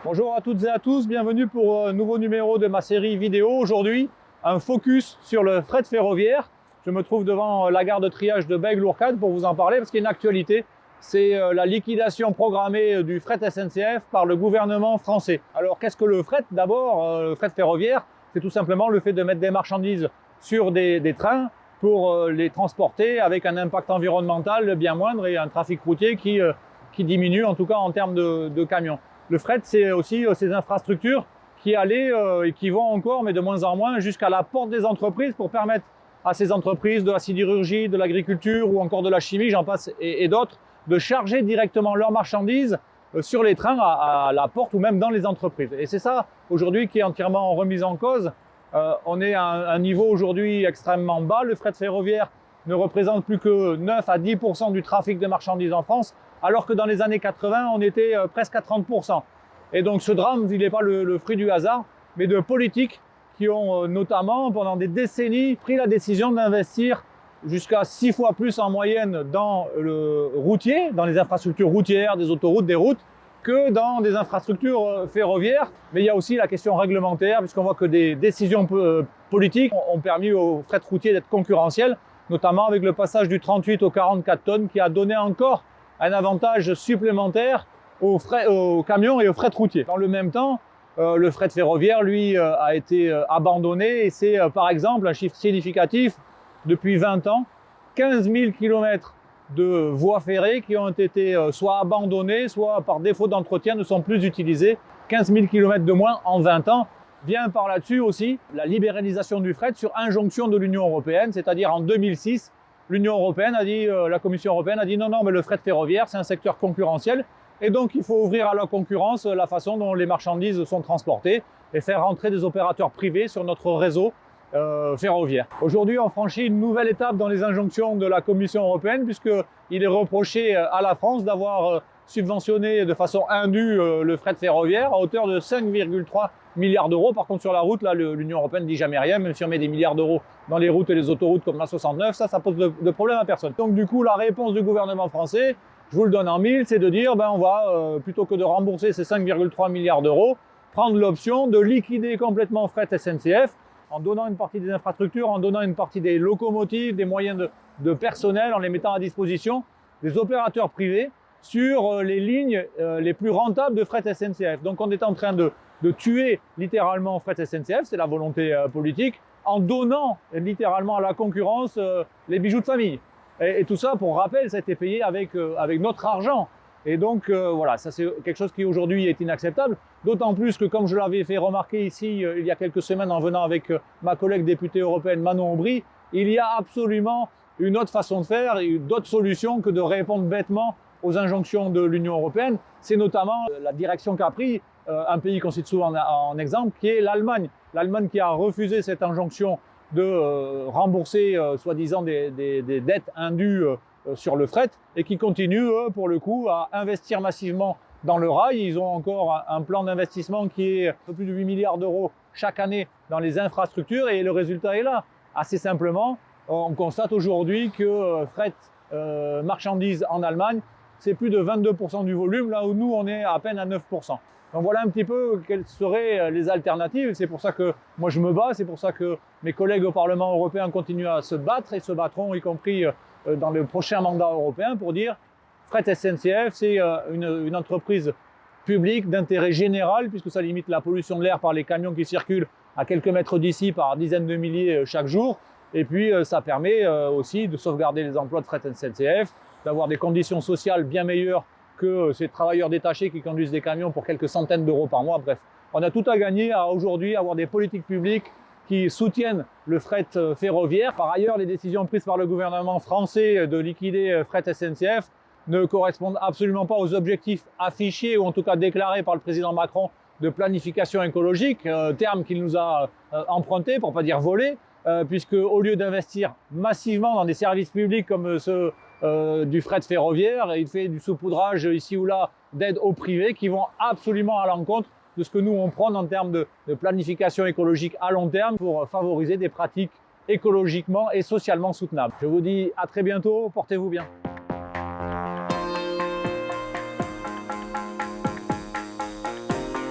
Bonjour à toutes et à tous, bienvenue pour un nouveau numéro de ma série vidéo. Aujourd'hui, un focus sur le fret ferroviaire. Je me trouve devant la gare de triage de Bègles-Lourcade pour vous en parler parce qu'il y a une actualité. C'est la liquidation programmée du fret SNCF par le gouvernement français. Alors qu'est-ce que le fret? D'abord, le fret ferroviaire, c'est tout simplement le fait de mettre des marchandises sur des trains pour les transporter avec un impact environnemental bien moindre et un trafic routier qui diminue, en tout cas en termes de camions. Le fret, c'est aussi ces infrastructures qui allaient et qui vont encore, mais de moins en moins, jusqu'à la porte des entreprises pour permettre à ces entreprises de la sidérurgie, de l'agriculture ou encore de la chimie, j'en passe, et d'autres, de charger directement leurs marchandises sur les trains à la porte ou même dans les entreprises. Et c'est ça, aujourd'hui, qui est entièrement remis en cause. On est à un niveau aujourd'hui extrêmement bas. Le fret ferroviaire ne représente plus que 9 à 10% du trafic de marchandises en France, alors que dans les années 80, on était presque à 30%. Et donc ce drame, il n'est pas le fruit du hasard, mais de politiques qui ont notamment, pendant des décennies, pris la décision d'investir jusqu'à 6 fois plus en moyenne dans le routier, dans les infrastructures routières, des autoroutes, des routes, que dans des infrastructures ferroviaires. Mais il y a aussi la question réglementaire, puisqu'on voit que des décisions politiques ont permis au fret routier d'être concurrentiel, notamment avec le passage du 38 au 44 tonnes, qui a donné encore un avantage supplémentaire aux camions et aux fret routiers. Dans le même temps, le fret ferroviaire, lui, a été abandonné et c'est par exemple un chiffre significatif depuis 20 ans, 15 000 km de voies ferrées qui ont été soit abandonnées, soit par défaut d'entretien ne sont plus utilisées. 15 000 km de moins en 20 ans. Vient par là-dessus aussi la libéralisation du fret sur injonction de l'Union européenne, c'est-à-dire en 2006, l'Union européenne a dit, la Commission européenne a dit non, mais le fret ferroviaire, c'est un secteur concurrentiel et donc il faut ouvrir à la concurrence la façon dont les marchandises sont transportées et faire rentrer des opérateurs privés sur notre réseau ferroviaire. Aujourd'hui, on franchit une nouvelle étape dans les injonctions de la Commission européenne puisqu'il est reproché à la France d'avoir subventionné de façon indue le fret ferroviaire à hauteur de 5,3 milliards d'euros. Par contre, sur la route, là, l'Union européenne ne dit jamais rien, même si on met des milliards d'euros dans les routes et les autoroutes comme la 69, ça pose de problème à personne. Donc du coup, la réponse du gouvernement français, je vous le donne en mille, c'est de dire, on va, plutôt que de rembourser ces 5,3 milliards d'euros, prendre l'option de liquider complètement fret SNCF en donnant une partie des infrastructures, en donnant une partie des locomotives, des moyens de personnel, en les mettant à disposition des opérateurs privés sur les lignes les plus rentables de fret SNCF. Donc on est en train de tuer littéralement fret SNCF, c'est la volonté politique, en donnant littéralement à la concurrence les bijoux de famille. Et tout ça, pour rappel, ça a été payé avec notre argent. Et donc voilà, ça c'est quelque chose qui aujourd'hui est inacceptable, d'autant plus que comme je l'avais fait remarquer ici il y a quelques semaines en venant avec ma collègue députée européenne Manon Aubry, il y a absolument une autre façon de faire, d'autres solutions que de répondre bêtement aux injonctions de l'Union européenne. C'est notamment la direction qu'a pris un pays qu'on cite souvent en exemple, qui est l'Allemagne. L'Allemagne qui a refusé cette injonction de rembourser soi-disant des dettes indues sur le fret et qui continue, pour le coup, à investir massivement dans le rail. Ils ont encore un plan d'investissement qui est un peu plus de 8 milliards d'euros chaque année dans les infrastructures et le résultat est là. Assez simplement, on constate aujourd'hui que fret marchandises en Allemagne, c'est plus de 22% du volume, là où nous, on est à peine à 9%. Donc voilà un petit peu quelles seraient les alternatives. C'est pour ça que moi je me bats, c'est pour ça que mes collègues au Parlement européen continuent à se battre et se battront, y compris dans le prochain mandat européen, pour dire fret SNCF, c'est une entreprise publique d'intérêt général, puisque ça limite la pollution de l'air par les camions qui circulent à quelques mètres d'ici par dizaines de milliers chaque jour. Et puis ça permet aussi de sauvegarder les emplois de fret SNCF, d'avoir des conditions sociales bien meilleures que ces travailleurs détachés qui conduisent des camions pour quelques centaines d'euros par mois. Bref, on a tout à gagner à aujourd'hui avoir des politiques publiques qui soutiennent le fret ferroviaire. Par ailleurs, les décisions prises par le gouvernement français de liquider fret SNCF ne correspondent absolument pas aux objectifs affichés ou en tout cas déclarés par le président Macron de planification écologique, terme qu'il nous a emprunté pour pas dire volé, puisque au lieu d'investir massivement dans des services publics comme ceux du fret ferroviaire, il fait du saupoudrage ici ou là d'aides au privé qui vont absolument à l'encontre de ce que nous on prône en termes de planification écologique à long terme pour favoriser des pratiques écologiquement et socialement soutenables. Je vous dis à très bientôt, portez-vous bien.